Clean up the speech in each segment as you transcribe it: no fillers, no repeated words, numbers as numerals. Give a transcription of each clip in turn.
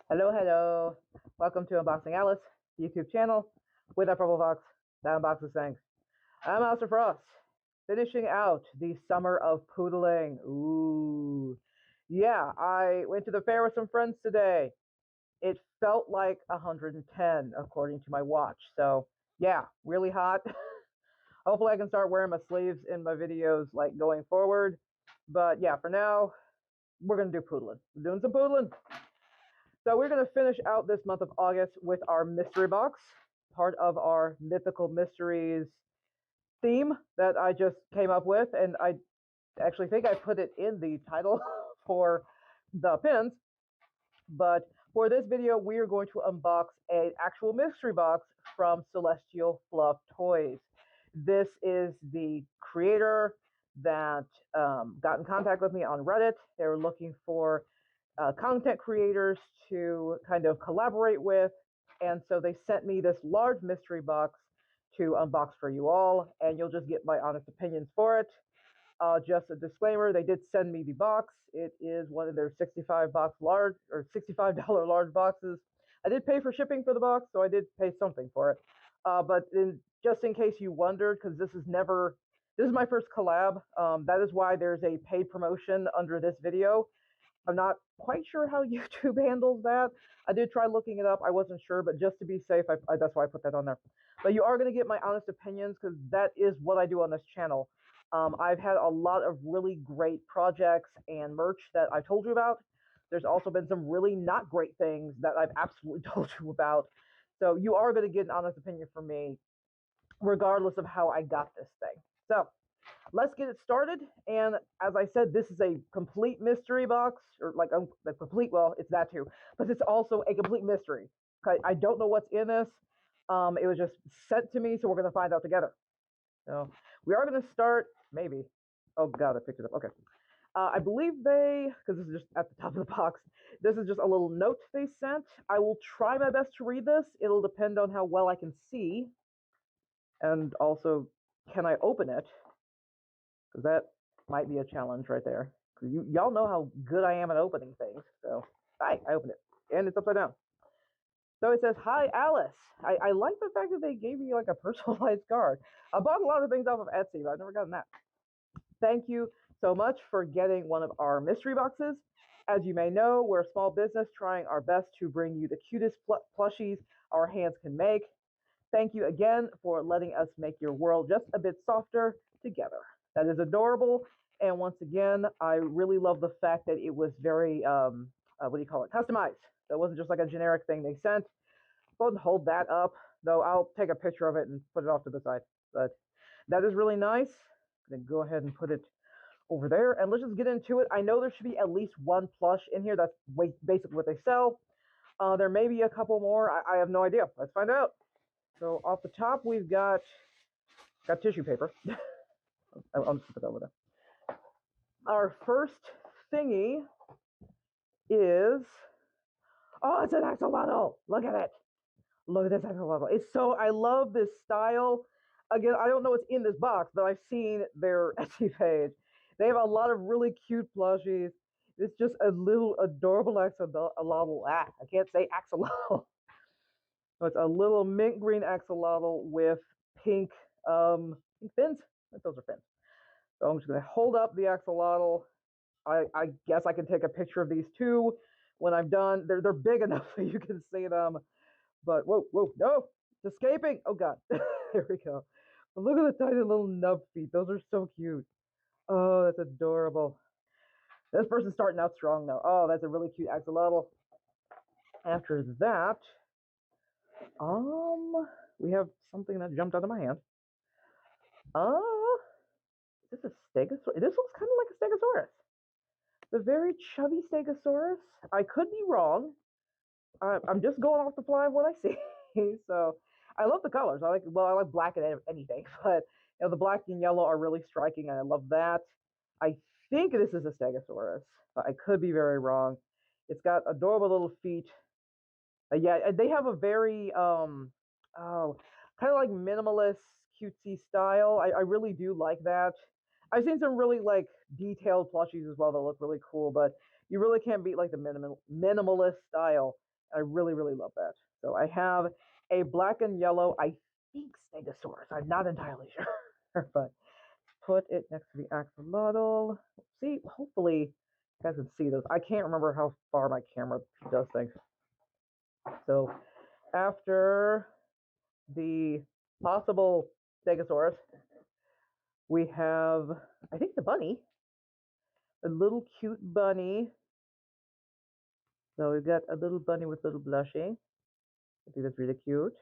Hello, hello. Welcome to Unboxing Alyss YouTube channel with our purple box that unboxes things. I'm Master Frost, finishing out the summer of poodling. Ooh. Yeah, I went to the fair with some friends today. It felt like 110 according to my watch. So, yeah, really hot. Hopefully I can start wearing my sleeves in my videos like going forward. But yeah, for now, we're going to do poodling. We're doing some poodling. So we're going to finish out this month of August with our mystery box, part of our Mythical Mysteries theme that I just came up with. And I actually think I put it in the title for the pins. But for this video, we are going to unbox an actual mystery box from Celestial Fluff Toys. This is the creator that got in contact with me on Reddit. They were looking for content creators to kind of collaborate with. And so they sent me this large mystery box to unbox for you all, and you'll just get my honest opinions for it. Just a disclaimer, they did send me the box. It is one of their 65 box large or $65 large boxes. I did pay for shipping for the box, so I did pay something for it. Just in case you wondered, because this is my first collab. That is why there's a paid promotion under this video. I'm not quite sure how YouTube handles that. I did try looking it up. I wasn't sure, but just to be safe, that's why I put that on there. But you are going to get my honest opinions because that is what I do on this channel. I've had a lot of really great projects and merch that I told you about. There's also been some really not great things that I've absolutely told you about. So you are going to get an honest opinion from me, regardless of how I got this thing. So let's get it started. And as I said, this is a complete mystery box, or like a complete, well, it's that too, but it's also a complete mystery. I don't know what's in this. It was just sent to me, so we're going to find out together. So we are going to start, maybe. Oh, God, I picked it up. Okay. I believe because this is just at the top of the box, this is just a little note they sent. I will try my best to read this. It'll depend on how well I can see. And also, can I open it? Because that might be a challenge right there. Y'all know how good I am at opening things. So, I opened it. And it's upside down. So it says, "Hi, Alyss. I like the fact that they gave me like a personalized card. I bought a lot of things off of Etsy, but I've never gotten that. Thank you so much for getting one of our mystery boxes. As you may know, we're a small business trying our best to bring you the cutest plushies our hands can make. Thank you again for letting us make your world just a bit softer together." That is adorable. And once again, I really love the fact that it was very, what do you call it, customized. That wasn't just like a generic thing they sent. Go ahead and hold that up, though I'll take a picture of it and put it off to the side. But that is really nice. I'm going to go ahead and put it over there. And let's just get into it. I know there should be at least one plush in here. That's basically what they sell. There may be a couple more. I have no idea. Let's find out. So off the top, we've got tissue paper. I'll just put that over there. Our first thingy is, oh, it's an axolotl. Look at it. Look at this axolotl. It's so, I love this style. Again, I don't know what's in this box, but I've seen their Etsy page. They have a lot of really cute plushies. It's just a little adorable axolotl. I can't say axolotl. So it's a little mint green axolotl with pink fins. I think those are fins. So I'm just going to hold up the axolotl. I guess I can take a picture of these two when I'm done. They're big enough so you can see them. But whoa, no, it's escaping. Oh God, there we go. But look at the tiny little nub feet. Those are so cute. Oh, that's adorable. This person's starting out strong though. Oh, that's a really cute axolotl. After that, we have something that jumped out of my hand. Is this a stegosaurus? This looks kind of like a stegosaurus. The very chubby stegosaurus. I could be wrong. I'm just going off the fly of what I see. So I love the colors. I like black and anything, but the black and yellow are really striking, and I love that. I think this is a stegosaurus, but I could be very wrong. It's got adorable little feet. Yeah, they have a very kind of like minimalist, cutesy style. I really do like that. I've seen some really like detailed plushies as well that look really cool, but you really can't beat like the minimalist style. I really, really love that. So I have a black and yellow, I think Stegosaurus. I'm not entirely sure, but put it next to the axolotl. See, hopefully you guys can see this. I can't remember how far my camera does things. So after the possible Stegosaurus, we have, I think, the bunny. A little cute bunny. So we've got a little bunny with little blushie. I think that's really cute.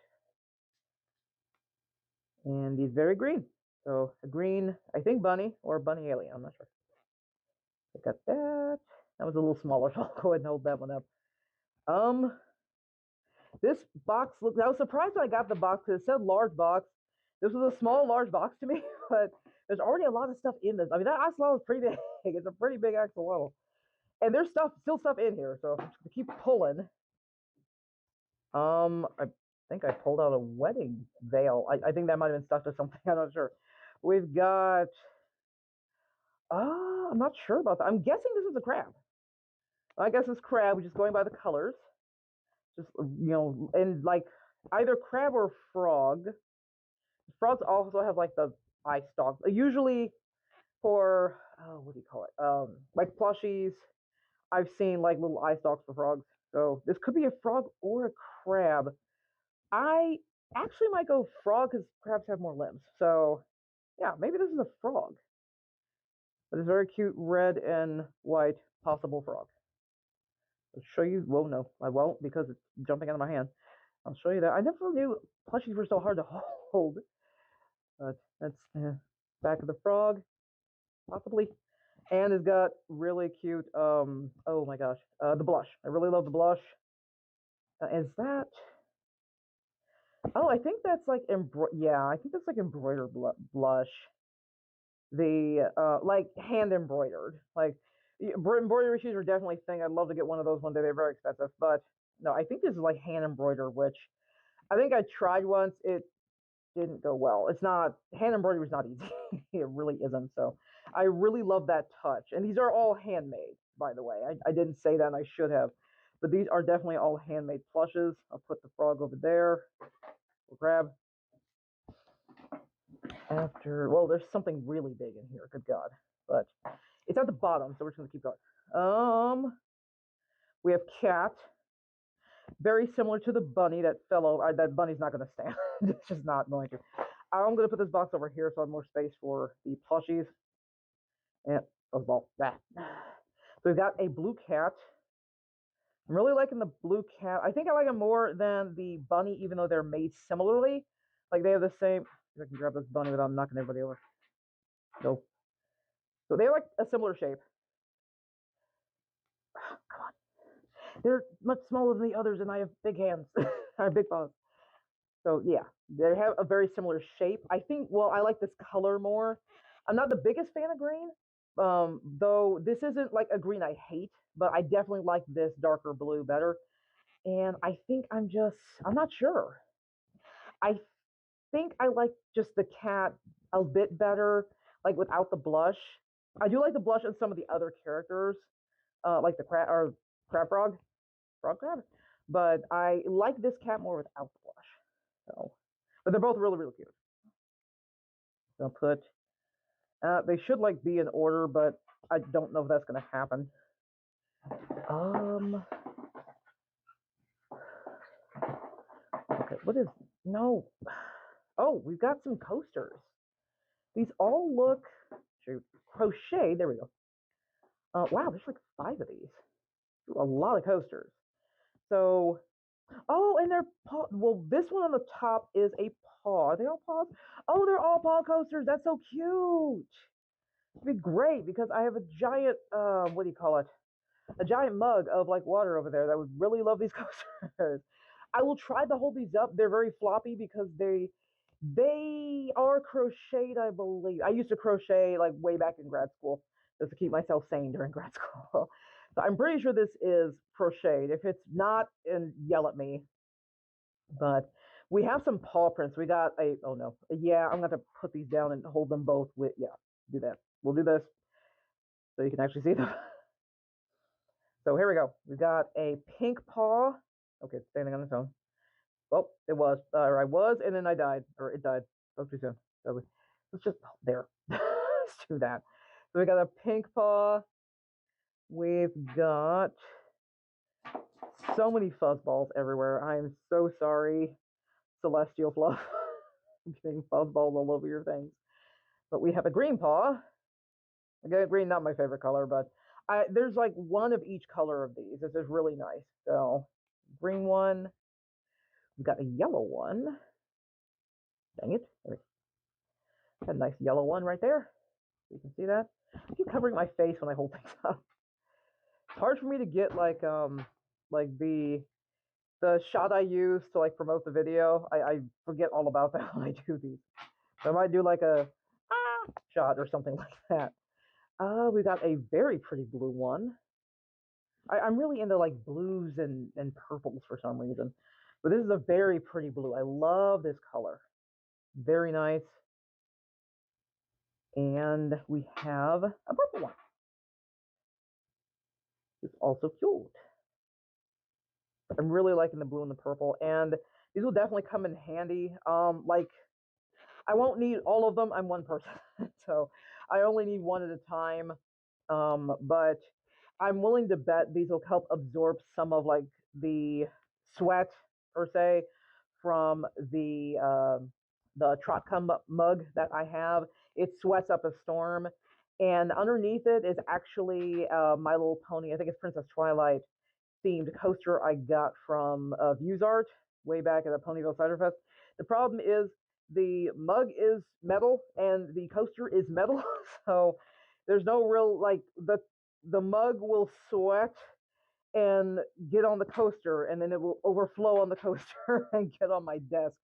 And he's very green. So a green, I think, bunny or bunny alien. I'm not sure. I got that. That was a little smaller, so I'll go ahead and hold that one up. This box looked, I was surprised when I got the box because it said large box. This was a small, large box to me, but there's already a lot of stuff in this. I mean, that axolotl is pretty big. It's a pretty big axolotl. And there's still stuff in here, so I'm just gonna keep pulling. I think I pulled out a wedding veil. I think that might have been stuck to something. I'm not sure. We've got. I'm not sure about that. I'm guessing this is a crab. I guess it's crab. We're just going by the colors. Just and like either crab or frog. Frogs also have like the eye stalks. Usually for what do you call it? Like plushies. I've seen like little eye stalks for frogs. So this could be a frog or a crab. I actually might go frog because crabs have more limbs. So yeah, maybe this is a frog. But it's very cute red and white possible frog. I'll show you. Well, no, I won't because it's jumping out of my hand. I'll show you that. I never knew plushies were so hard to hold. But that's back of the frog, possibly. And it's got really cute, oh my gosh, the blush. I really love the blush. Is that, oh, I think that's like, yeah, I think that's like embroidered blush. The, like hand embroidered. Like, embroidery shoes are definitely a thing. I'd love to get one of those one day. They're very expensive. But, no, I think this is like hand embroidered, which I think I tried once. It didn't go well. It's not, hand embroidery is not easy. It really isn't. So I really love that touch. And these are all handmade, by the way. I didn't say that and I should have. But these are definitely all handmade plushes. I'll put the frog over there. We'll grab. After, well, there's something really big in here. Good God. But it's at the bottom, so we're just going to keep going. We have cat. Very similar to the bunny that fell over. That bunny's not going to stand. It's just not going to. I'm going to put this box over here so I have more space for the plushies. And, well, that. So we've got a blue cat. I'm really liking the blue cat. I think I like it more than the bunny, even though they're made similarly. Like, they have the same. If I can grab this bunny without knocking everybody over. Nope. So they have like a similar shape. Come on. They're much smaller than the others, and I have big hands. I have big paws. So yeah, they have a very similar shape. I think, well, I like this color more. I'm not the biggest fan of green, though this isn't like a green I hate, but I definitely like this darker blue better. And I think I'm not sure. I think I like just the cat a bit better, like without the blush. I do like the blush in some of the other characters, like the crab frog crab, but I like this cat more without the blush. So, but they're both really, really cute. I'll put. They should like be in order, but I don't know if that's gonna happen. Okay, what is no? Oh, we've got some coasters. These all look crochet. There we go. Wow, there's like 5 of these. A lot of coasters. So, oh, and they're paw. Well, this one on the top is a paw. Are they all paws? Oh, they're all paw coasters. That's so cute. It'd be great because I have a giant, what do you call it? A giant mug of like water over there that would really love these coasters. I will try to hold these up. They're very floppy because they are crocheted, I believe. I used to crochet like way back in grad school just to keep myself sane during grad school. So I'm pretty sure this is crocheted. If it's not, and yell at me. But we have some paw prints. We got oh no. Yeah, I'm going to put these down and hold them both with, yeah, do that. We'll do this so you can actually see them. So here we go. We've got a pink paw. Okay, it's standing on its own. Well, it was. Or I was, and then I died. Or it died. Spoke too soon. So let's just there. Let's do that. So we got a pink paw. We've got so many fuzzballs everywhere. I am so sorry, Celestial Fluff. I'm getting fuzzballs all over your things. But we have a green paw. Again, green, not my favorite color, but there's like one of each color of these. This is really nice. So, green one. We've got a yellow one. Dang it. A nice yellow one right there. You can see that. I keep covering my face when I hold things up. It's hard for me to get like the shot I use to like promote the video. I forget all about that when I do these. So I might do like a shot or something like that. We got a very pretty blue one. I'm really into like blues and purples for some reason. But this is a very pretty blue. I love this color. Very nice. And we have a purple one. It's also cute. I'm really liking the blue and the purple. And these will definitely come in handy. Like, I won't need all of them. I'm one person. So I only need one at a time. But I'm willing to bet these will help absorb some of like the sweat per se from the Trot Cum mug that I have. It sweats up a storm, and underneath it is actually My Little Pony. I think it's Princess Twilight themed coaster I got from Views Art way back at the Ponyville Cider Fest. The problem is the mug is metal and the coaster is metal, so there's no real like the mug will sweat and get on the coaster, and then it will overflow on the coaster and get on my desk.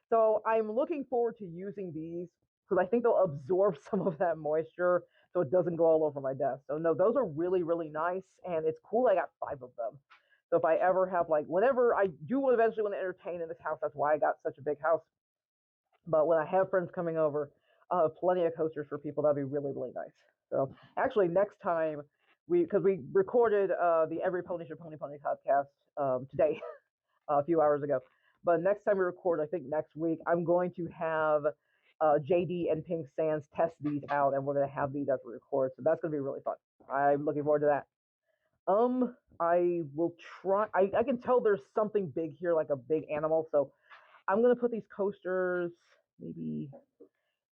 So I'm looking forward to using these because I think they'll absorb some of that moisture so it doesn't go all over my desk. So no, those are really, really nice, and it's cool I got 5 of them. So if I ever have like, whenever I do eventually want to entertain in this house, that's why I got such a big house. But when I have friends coming over, I'll have plenty of coasters for people. That'd be really, really nice. So actually, next time because we recorded the Everypony Should Pony Pony podcast today, a few hours ago. But next time we record, I think next week, I'm going to have JD and Pink Sands test these out, and we're going to have these as we record. So that's going to be really fun. I'm looking forward to that. I will try. I can tell there's something big here, like a big animal. So I'm going to put these coasters maybe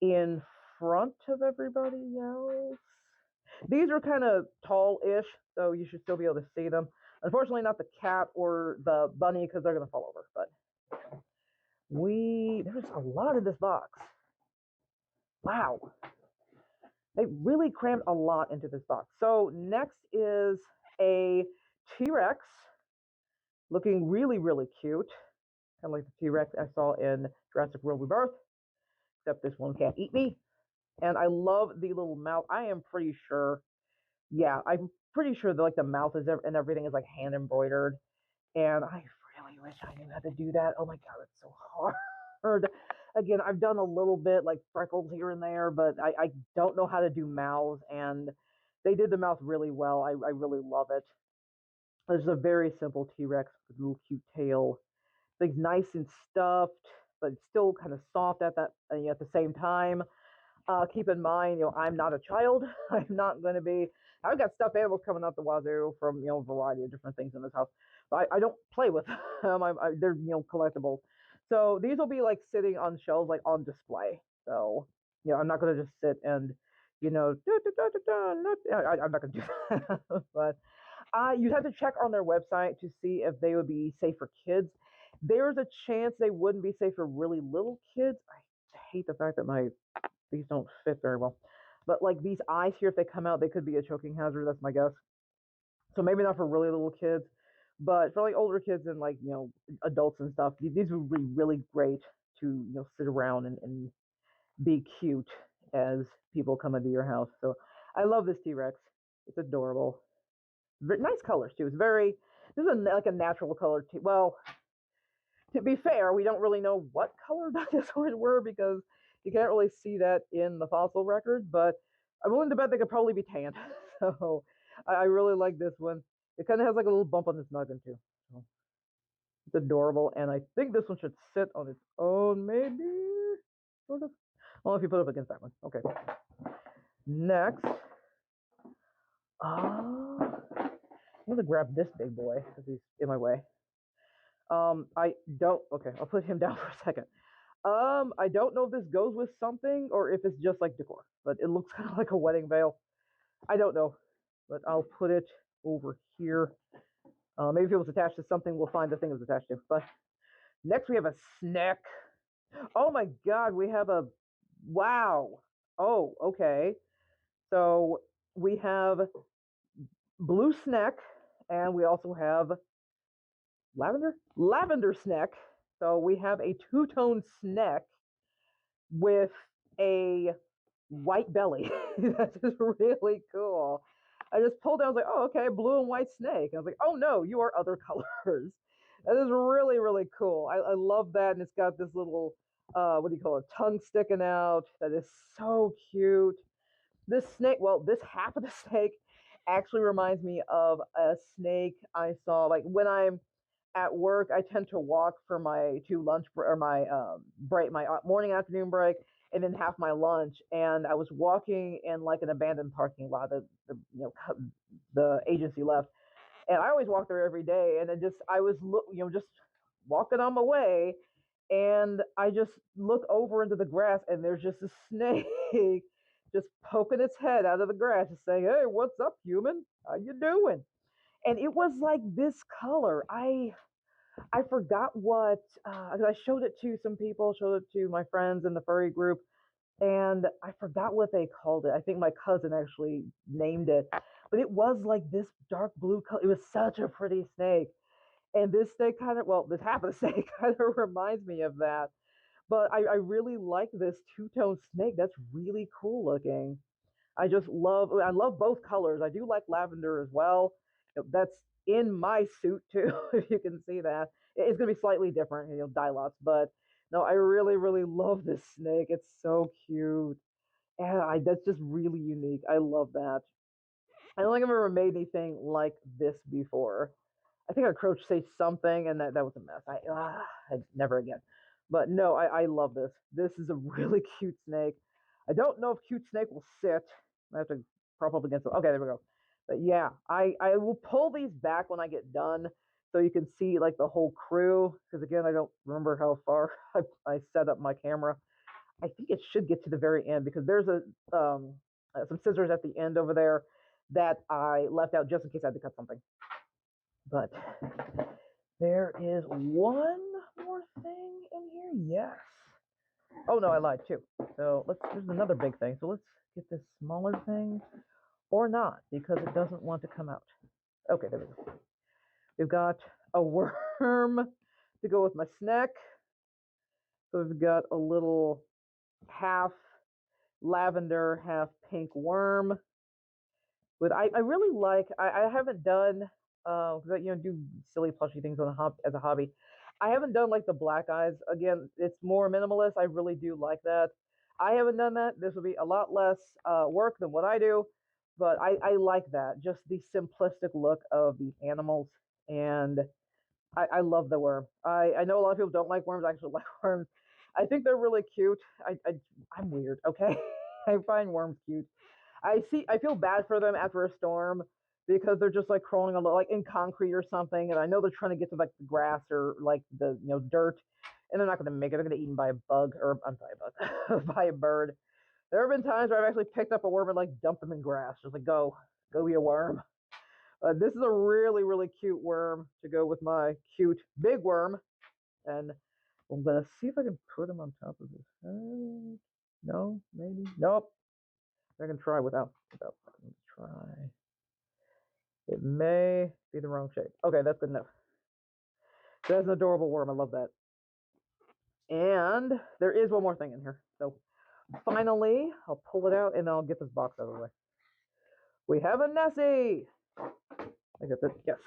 in front of everybody else. These are kind of tall-ish, so you should still be able to see them. Unfortunately, not the cat or the bunny because they're going to fall over. But there's a lot in this box. Wow. They really crammed a lot into this box. So next is a T-Rex looking really, really cute. Kind of like the T-Rex I saw in Jurassic World Rebirth, except this one can't eat me. And I love the little mouth. I am pretty sure, yeah, I'm pretty sure that like the mouth is and everything is like hand embroidered. And I really wish I knew how to do that. Oh my god, it's so hard. Again, I've done a little bit like freckles here and there, but I don't know how to do mouths, and they did the mouth really well. I really love it. There's a very simple T-Rex with a little cute tail. It's nice and stuffed, but it's still kind of soft at the same time. Keep in mind, I'm not a child. I'm not going to be. I've got stuffed animals coming out the wazoo from a variety of different things in this house. But I don't play with them. They're collectibles. So these will be like sitting on shelves, like on display. So I'm not going to just sit and I'm not going to do that. But you have to check on their website to see if they would be safe for kids. There's a chance they wouldn't be safe for really little kids. I hate the fact that these don't fit very well. But like these eyes here, if they come out, they could be a choking hazard. That's my guess. So maybe not for really little kids, but for like older kids and like adults and stuff, these would be really great to sit around and be cute as people come into your house. So I love this T-Rex. It's adorable. Nice colors too. This is like a natural color. Well, to be fair, we don't really know what color dinosaurs were because you can't really see that in the fossil record, but I'm willing to bet they could probably be tanned. So I really like this one. It kind of has like a little bump on this noggin too. So It's adorable, and I think this one should sit on its own, maybe? Sort of. Well, if you put it up against that one. Okay. Next. I'm going to grab this big boy, because he's in my way. I don't... Okay, I'll put him down for a second. I don't know if this goes with something, or if it's just like decor, but it looks kind of like a wedding veil. I don't know, but I'll put it over here. Maybe if it was attached to something, we'll find the thing it was attached to. But next we have a snack. Oh my god, we have a... Wow. Oh, okay. So we have blue snack, and we also have lavender snack. So we have a two-tone snack with a white belly. That's just really cool. I just pulled down, I was like, oh, okay, blue and white snake. I was like, oh no, you are other colors. That is really, really cool. I love that, and it's got this little, what do you call it, tongue sticking out. That is so cute. This snake, well, this half of the snake actually reminds me of a snake I saw, like when I'm at work, I tend to walk for my my break, my morning afternoon break, and then half my lunch. And I was walking in like an abandoned parking lot. The agency left, and I always walk there every day. And then I was just walking on my way, and I just look over into the grass, and there's just a snake just poking its head out of the grass, just saying, "Hey, what's up, human? How you doing?" And it was like this color. I forgot what, I showed it to some people, showed it to my friends in the furry group, and I forgot what they called it. I think my cousin actually named it, but it was like this dark blue color. It was such a pretty snake. And this snake kind of, well, this half of the snake kind of reminds me of that. But I really like this two-tone snake. That's really cool looking. I love both colors. I do like lavender as well. That's in my suit too, if you can see that. It's gonna be slightly different, dye lots, but no, I really, really love this snake. It's so cute. And that's just really unique. I love that. I don't think I've ever made anything like this before. I think I crocheted something, and that was a mess. I never again. But no, I love this. This is a really cute snake. I don't know if cute snake will sit. I have to prop up against it. Okay, there we go. But yeah, I will pull these back when I get done, so you can see like the whole crew. Because again, I don't remember how far I set up my camera. I think it should get to the very end, because there's some scissors at the end over there that I left out just in case I had to cut something. But there is one more thing in here. Yes. Oh no, I lied too. So there's another big thing. So let's get this smaller thing, or not, because it doesn't want to come out. Okay, there we go. We've got a worm to go with my snack. So we've got a little half lavender, half pink worm. But I really like, I haven't done, because I do silly plushy things as a hobby. I haven't done like the black eyes. Again, it's more minimalist. I really do like that. I haven't done that. This will be a lot less work than what I do, but I like that. Just the simplistic look of these animals. And I love the worm. I know a lot of people don't like worms. I actually like worms. I think they're really cute. I'm weird, okay? I find worms cute. I feel bad for them after a storm, because they're just like crawling on like in concrete or something, and I know they're trying to get to like the grass or like the dirt, and they're not going to make it. They're going to get eaten by a bug, or I'm sorry, a bug, by a bird. There have been times where I've actually picked up a worm and like dumped them in grass, just like go be a worm. This is a really, really cute worm to go with my cute big worm, and I'm gonna see if I can put him on top of this. No, maybe, nope. I can try without. Let's try. It may be the wrong shape. Okay, that's good enough. That's an adorable worm. I love that. And there is one more thing in here. So finally, I'll pull it out and I'll get this box out of the way. We have a Nessie. I get this. Yes.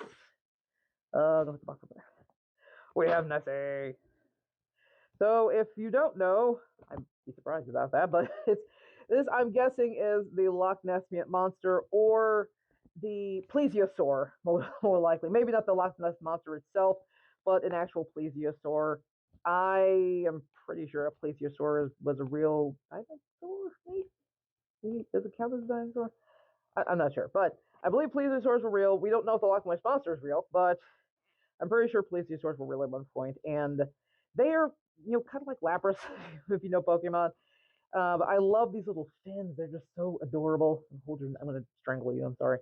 Don't put the box up there. We have Nessie. So if you don't know, I'd be surprised about that, but this I'm guessing is the Loch Ness monster, or the plesiosaur, more likely. Maybe not the Loch Ness monster itself, but an actual plesiosaur. I am pretty sure a plesiosaur was a real dinosaur. Maybe does it count as a dinosaur? I'm not sure, but I believe plesiosaurs were real. We don't know if the Loch Ness monster is real, but I'm pretty sure plesiosaurs were real at one point, and they are kind of like Lapras if you know Pokemon. But I love these little fins. They're just so adorable. I'm going to strangle you. I'm sorry.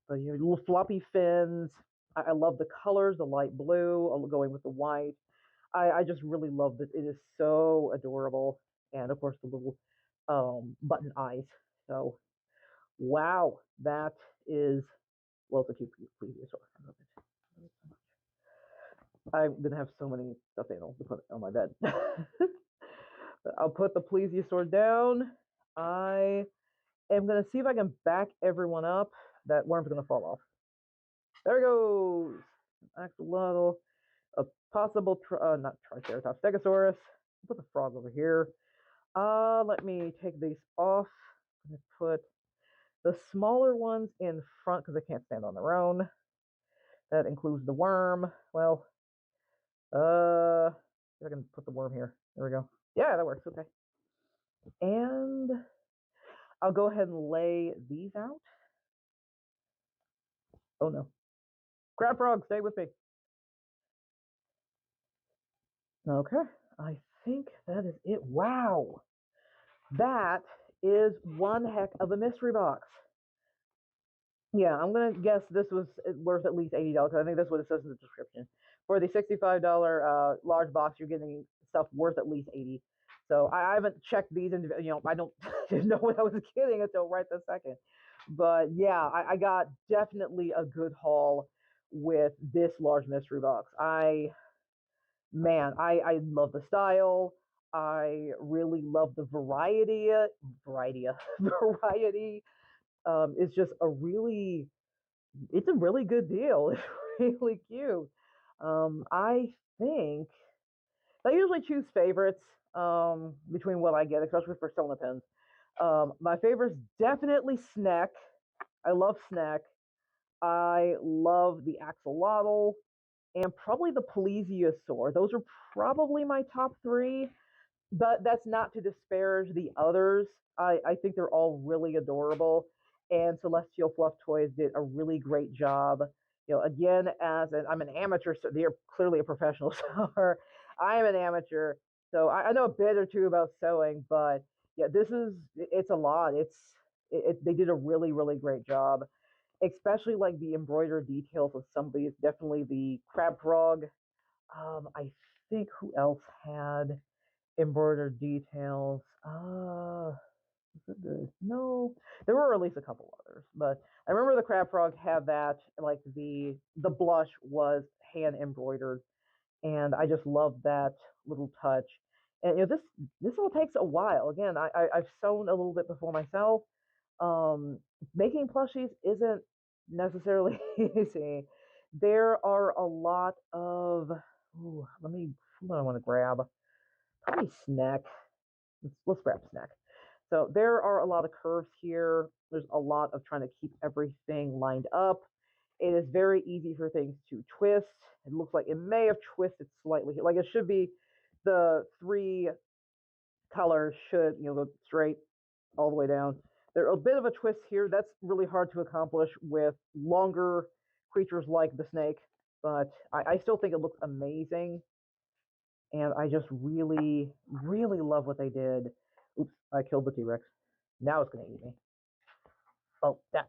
But little floppy fins. I love the colors, the light blue going with the white. I just really love this. It is so adorable. And of course, the little button eyes. So, wow. That is, well, it's a cute plesiosaur. I love it. I'm going to have so many stuffed animals to put on my bed. I'll put the plesiosaur down. I am going to see if I can back everyone up. That worm's going to fall off. There it goes. Axolotl. A possible, not Triceratops, Stegosaurus. Put the frog over here. Let me take these off. I'm going to put the smaller ones in front because they can't stand on their own. That includes the worm. Well, if I can put the worm here. There we go. Yeah, that works. Okay. And I'll go ahead and lay these out. Oh no. Crab frog, stay with me. Okay. I think that is it. Wow. That is one heck of a mystery box. Yeah, I'm going to guess this was worth at least $80. I think that's what it says in the description. For the $65 large box, you're getting stuff worth at least $80. So I haven't checked these, I don't didn't know what I was getting until right this second. But yeah, I got definitely a good haul with this large mystery box. I love the style. I really love the variety. Variety is just it's a really good deal. It's really cute. I think I usually choose favorites between what I get, especially for Sona pins. My favorites definitely Snack. I love Snack. I love the Axolotl and probably the Plesiosaur. Those are probably my top three, but that's not to disparage the others. I think they're all really adorable, and Celestial Fluff Toys did a really great job. Again, I'm an amateur, so they're clearly a professional sewer. I'm an amateur, so I know a bit or two about sewing, but yeah, it's a lot. They did a really really great job, especially like the embroidered details of some of these. Definitely the crab frog. I think who else had embroidered details. No, there were at least a couple others, but I remember the crab frog had that. Like the blush was hand embroidered, and I just love that little touch. And this all takes a while. Again, I've sewn a little bit before myself. Um, Making plushies isn't necessarily easy. There are a lot of. Ooh, what do I want to grab? Probably Snack. Let's grab Snack. So there are a lot of curves here. There's a lot of trying to keep everything lined up. It is very easy for things to twist. It looks like it may have twisted slightly. Like it should be, the three colors should go straight all the way down. There's a bit of a twist here. That's really hard to accomplish with longer creatures like the snake, but I still think it looks amazing. And I just really, really love what they did. Oops, I killed the T-Rex. Now it's going to eat me. Oh, this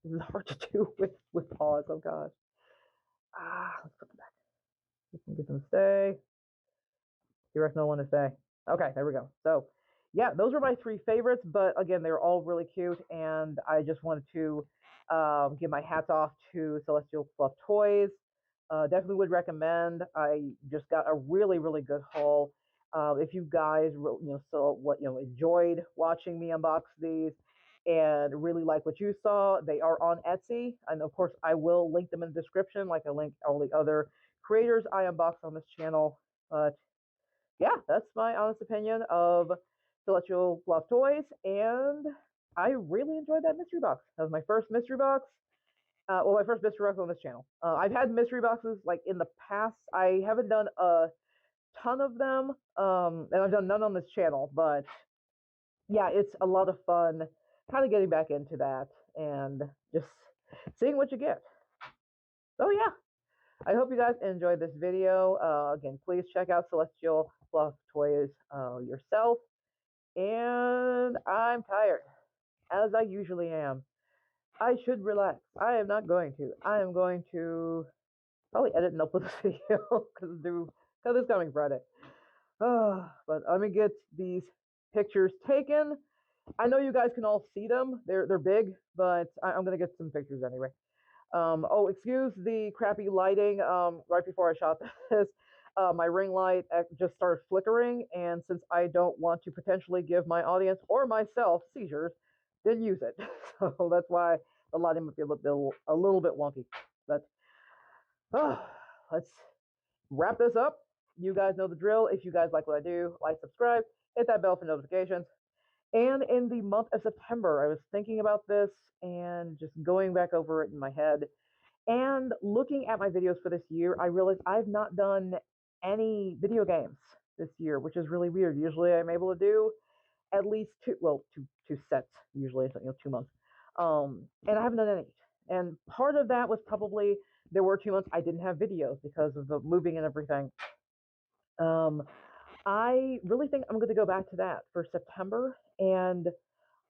is hard to do with paws. Oh, gosh. Let's put them back. Get them to stay. T-Rex no one to stay. Okay, there we go. So, yeah, those are my three favorites, but again, they're all really cute, and I just wanted to give my hats off to Celestial Fluff Toys. Definitely would recommend. I just got a really, really good haul. If you guys, enjoyed watching me unbox these and really like what you saw, they are on Etsy, and of course, I will link them in the description, like I link all the other creators I unbox on this channel. But yeah, that's my honest opinion of Celestial Fluff Toys, and I really enjoyed that mystery box. That was my first mystery box, well, my first mystery box on this channel. I've had mystery boxes like in the past. I haven't done a ton of them, and I've done none on this channel, but yeah, it's a lot of fun kind of getting back into that and just seeing what you get. So yeah, I hope you guys enjoyed this video. Again, please check out Celestial Fluff Toys yourself. And I'm tired, as I usually am. I should relax. I am not going to. I am going to probably edit and upload this video because it's coming Friday. But let me get these pictures taken. I know you guys can all see them. They're big, but I'm gonna get some pictures anyway. Oh, excuse the crappy lighting. Right before I shot this, my ring light just started flickering, and since I don't want to potentially give my audience or myself seizures, didn't use it. So that's why the lighting might be a little bit wonky. But let's wrap this up. You guys know the drill. If you guys like what I do, like, subscribe, hit that bell for notifications. And in the month of September, I was thinking about this and just going back over it in my head and looking at my videos for this year. I realized I've not done any video games this year, which is really weird. Usually I'm able to do at least two sets, usually, so 2 months. And I haven't done any. And part of that was probably there were 2 months I didn't have videos because of the moving and everything. I really think I'm going to go back to that for September, and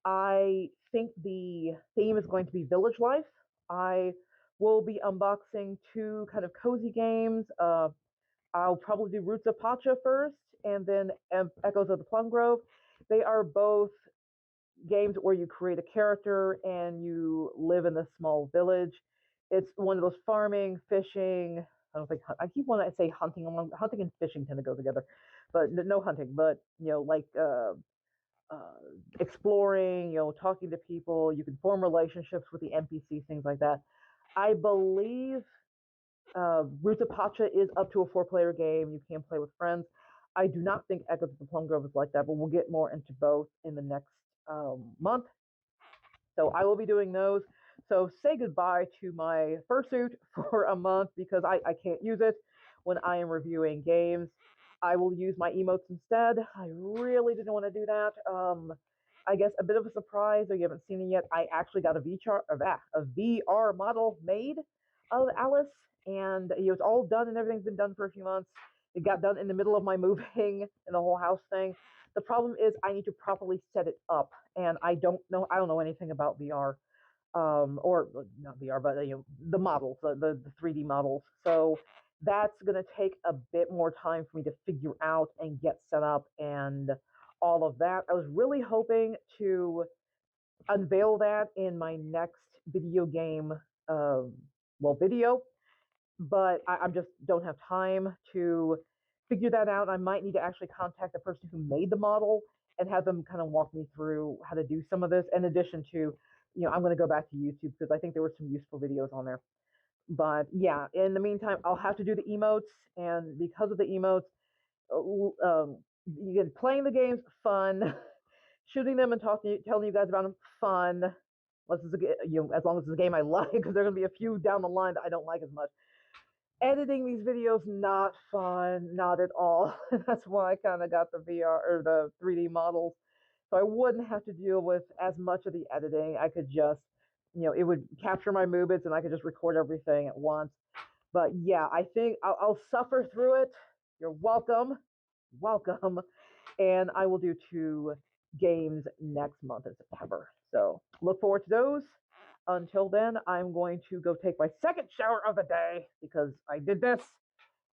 I think the theme is going to be village life. I will be unboxing 2 kind of cozy games. I'll probably do Roots of Pacha first, and then Echoes of the Plum Grove. They are both games where you create a character and you live in this small village. It's one of those farming, fishing. I don't think I keep wanting to say hunting. Hunting and fishing tend to go together, but no hunting. But like exploring, talking to people. You can form relationships with the NPCs, things like that. I believe Roots of Pacha is up to a 4-player game. You can play with friends. I do not think Echoes of the Plum Grove is like that, but we'll get more into both in the next month. So I will be doing those. So say goodbye to my fursuit for a month because I can't use it when I am reviewing games. I will use my emotes instead. I really didn't want to do that. I guess a bit of a surprise, if you haven't seen it yet, I actually got a VR model made of Alyss, and it's all done and everything's been done for a few months. It got done in the middle of my moving and the whole house thing. The problem is I need to properly set it up, and I don't know anything about VR, or not VR, but the models, the 3D models. So that's going to take a bit more time for me to figure out and get set up and all of that. I was really hoping to unveil that in my next video game, video, but I just don't have time to figure that out. I might need to actually contact the person who made the model and have them kind of walk me through how to do some of this, in addition to, I'm going to go back to YouTube because I think there were some useful videos on there. But yeah, in the meantime, I'll have to do the emotes, and because of the emotes, you get playing the games, fun, shooting them and telling you guys about them, fun. As long as it's a game I like, because there are going to be a few down the line that I don't like as much. Editing these videos, not fun, not at all. That's why I kind of got the VR or the 3D models, so I wouldn't have to deal with as much of the editing. I could just, it would capture my movements and I could just record everything at once. But yeah, I think I'll suffer through it. You're welcome, and I will do 2 games next month in September. So look forward to those. Until then, I'm going to go take my second shower of the day because I did this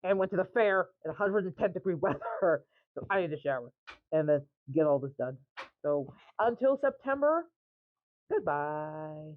and went to the fair in 110-degree weather. So I need to shower and then get all this done. So until September, goodbye.